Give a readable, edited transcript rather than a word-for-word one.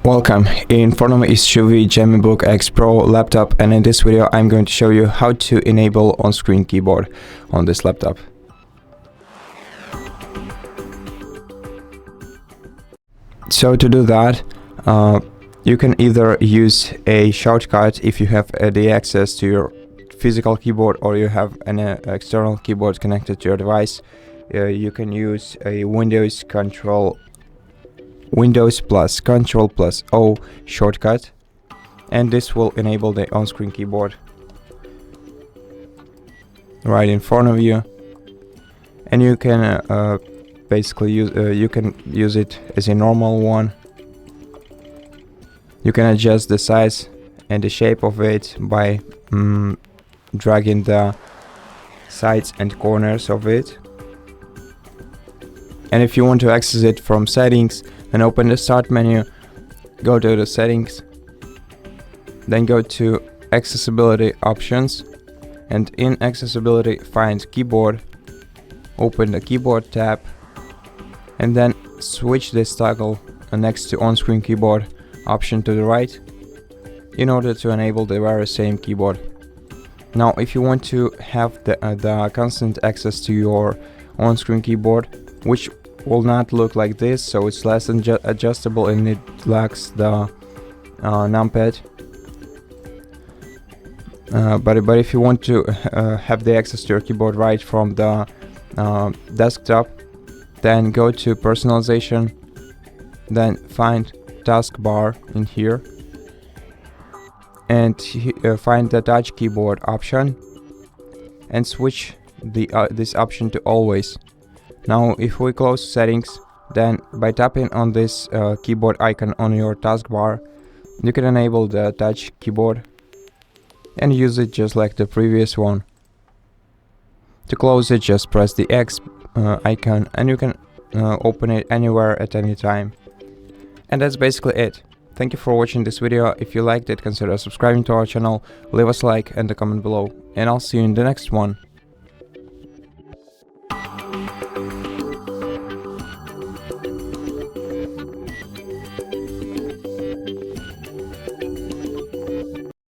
Welcome, in front of me is CHUWI GemiBook X Pro laptop, and in this video I'm going to show you how to enable on-screen keyboard on this laptop. So to do that, you can either use a shortcut if you have the access to your physical keyboard, or you have an external keyboard connected to your device. You can use a Windows plus Control plus O shortcut, and this will enable the on-screen keyboard right in front of you, and you can basically use it as a normal one. You can adjust the size and the shape of it by dragging the sides and corners of it. And if you want to access it from settings, then open the start menu, go to the settings, then go to accessibility options, and in accessibility find keyboard, open the keyboard tab, and then switch this toggle next to on-screen keyboard option to the right in order to enable the very same keyboard. Now if you want to have the constant access to your on-screen keyboard, which will not look like this, so it's less adjustable and it lacks the numpad, but if you want to have the access to your keyboard right from the desktop, then go to personalization, then find taskbar in here, and find the touch keyboard option and switch this option to always. Now if we close settings, then by tapping on this keyboard icon on your taskbar, you can enable the touch keyboard and use it just like the previous one. To close it, just press the X icon and you can open it anywhere at any time. And that's basically it. Thank you for watching this video. If you liked it, consider subscribing to our channel, leave us a like and a comment below, and I'll see you in the next one.